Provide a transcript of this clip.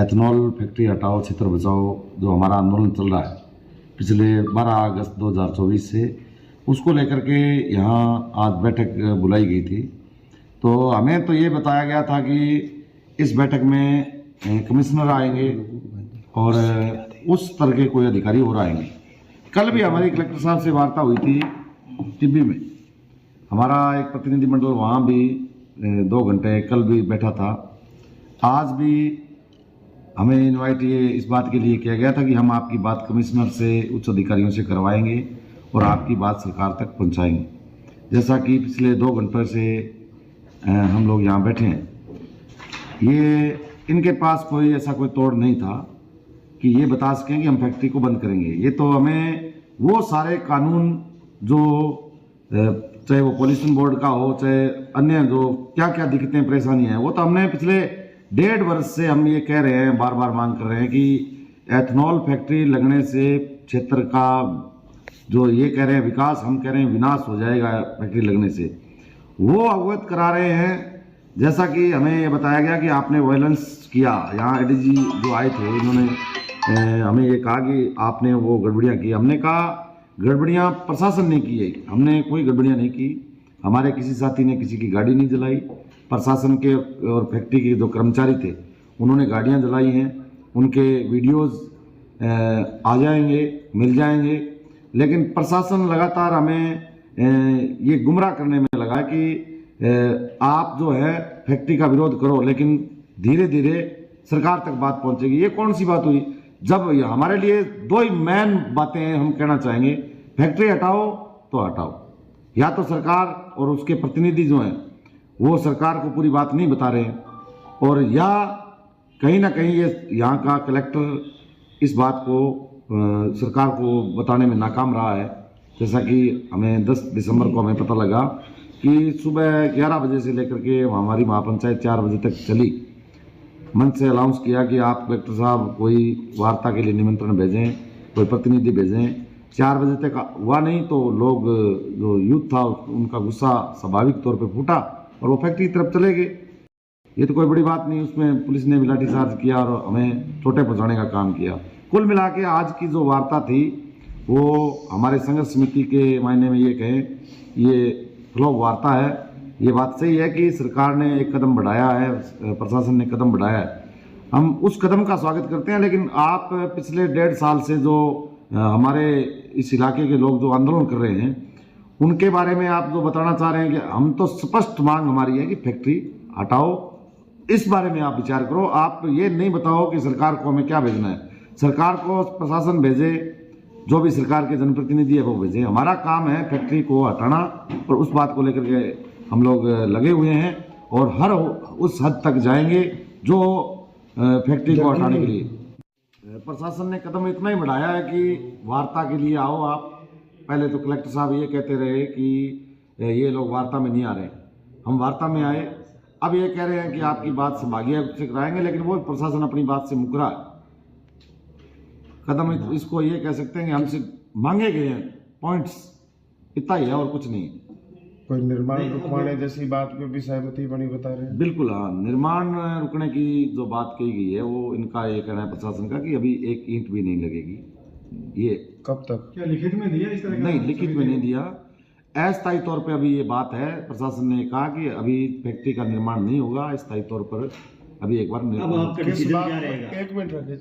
Ethanol factory हटाओ क्षेत्र बचाओ जो हमारा आंदोलन चल रहा है पिछले 12 अगस्त 2024 से, उसको लेकर के यहाँ आज बैठक बुलाई गई थी। तो हमें तो ये बताया गया था कि इस बैठक में कमिश्नर आएंगे और उस तरह के कोई अधिकारी और आएंगे। कल भी हमारी कलेक्टर साहब से वार्ता हुई थी टिब्बी में, हमारा एक प्रतिनिधिमंडल वहाँ भी 2 घंटे कल भी बैठा था। आज भी हमें इनवाइट ये इस बात के लिए किया गया था कि हम आपकी बात कमिश्नर से, उच्च अधिकारियों से करवाएंगे और आपकी बात सरकार तक पहुंचाएंगे। जैसा कि पिछले 2 घंटों से हम लोग यहाँ बैठे हैं, ये इनके पास कोई ऐसा कोई तोड़ नहीं था कि ये बता सकें कि हम फैक्ट्री को बंद करेंगे। ये तो हमें वो सारे कानून जो चाहे वो पॉल्यूशन बोर्ड का हो, चाहे अन्य जो क्या क्या दिक्कतें परेशानियां हैं, वो तो हमने पिछले 1.5 वर्ष से हम ये कह रहे हैं, बार बार मांग कर रहे हैं कि एथेनॉल फैक्ट्री लगने से क्षेत्र का जो ये कह रहे हैं विकास, हम कह रहे हैं विनाश हो जाएगा फैक्ट्री लगने से, वो अवगत करा रहे हैं। जैसा कि हमें ये बताया गया कि आपने वायलेंस किया, यहाँ एडीजी जो आए थे इन्होंने हमें ये कहा कि आपने वो गड़बड़ियाँ की। हमने कहा गड़बड़ियाँ प्रशासन ने की है, हमने कोई गड़बड़ियाँ नहीं की। हमारे किसी साथी ने किसी की गाड़ी नहीं जलाई, प्रशासन के और फैक्ट्री के जो कर्मचारी थे उन्होंने गाड़ियाँ जलाई हैं। उनके वीडियोज़ आ जाएंगे, मिल जाएंगे। लेकिन प्रशासन लगातार हमें ये गुमराह करने में लगा कि आप जो है फैक्ट्री का विरोध करो, लेकिन धीरे धीरे सरकार तक बात पहुंचेगी। ये कौन सी बात हुई? जब हमारे लिए 2 ही मेन बातें हम कहना चाहेंगे, फैक्ट्री हटाओ तो हटाओ, या तो सरकार और उसके प्रतिनिधि जो हैं वो सरकार को पूरी बात नहीं बता रहे हैं, और या कहीं ना कहीं ये यहाँ का कलेक्टर इस बात को सरकार को बताने में नाकाम रहा है। जैसा कि हमें 10 दिसंबर को हमें पता लगा कि सुबह 11 बजे से लेकर के हमारी महापंचायत 4 बजे तक चली। मंच से अनाउंस किया कि आप कलेक्टर साहब कोई वार्ता के लिए निमंत्रण भेजें, कोई प्रतिनिधि भेजें। 4 बजे तक हुआ नहीं तो लोग जो यूथ था उनका गुस्सा स्वाभाविक तौर पे फूटा और वो फैक्ट्री की तरफ चले गए। ये तो कोई बड़ी बात नहीं, उसमें पुलिस ने भी लाठीचार्ज किया और हमें चोटें पहुंचाने का काम किया। कुल मिला के आज की जो वार्ता थी वो हमारे संघर्ष समिति के मायने में ये कहें, ये फ्लॉप वार्ता है। ये बात सही है कि सरकार ने एक कदम बढ़ाया है, प्रशासन ने कदम बढ़ाया है, हम उस कदम का स्वागत करते हैं। लेकिन आप पिछले 1.5 साल से जो हमारे इस इलाके के लोग जो आंदोलन कर रहे हैं उनके बारे में आप जो बताना चाह रहे हैं कि हम तो स्पष्ट मांग हमारी है कि फैक्ट्री हटाओ, इस बारे में आप विचार करो। आप ये नहीं बताओ कि सरकार को हमें क्या भेजना है। सरकार को प्रशासन भेजे, जो भी सरकार के जनप्रतिनिधि है वो भेजे। हमारा काम है फैक्ट्री को हटाना और उस बात को लेकर के हम लोग लगे हुए हैं और हर उस हद तक जाएंगे जो फैक्ट्री को हटाने के लिए। प्रशासन ने कदम इतना ही बढ़ाया है कि वार्ता के लिए आओ आप। पहले तो कलेक्टर साहब ये कहते रहे कि ये लोग वार्ता में नहीं आ रहे, हम वार्ता में आए। अब ये कह रहे हैं कि आपकी बात संभागीय से कराएंगे, लेकिन वो प्रशासन अपनी बात से मुकरा है। कदम इसको ये कह सकते हैं कि हमसे मांगे गए हैं पॉइंट्स, इतना ही है और कुछ नहीं। कोई निर्माण रुकवाने जैसी बात पे भी सहमति बनी बता रहे हैं? बिल्कुल हाँ, निर्माण रुकने की जो बात कही गई है वो इनका ये कहना है प्रशासन का कि अभी 1 ईंट भी नहीं लगेगी। ये कब तक? क्या लिखित में दिया इस तरह का? नहीं, लिखित में नहीं दिया, अस्थायी तौर पे अभी ये बात है। प्रशासन ने कहा कि अभी फैक्ट्री का निर्माण नहीं होगा, अस्थायी तौर पर अभी एक बार अब आपका डिसीजन क्या रहेगा? 1 मिनट रखिए।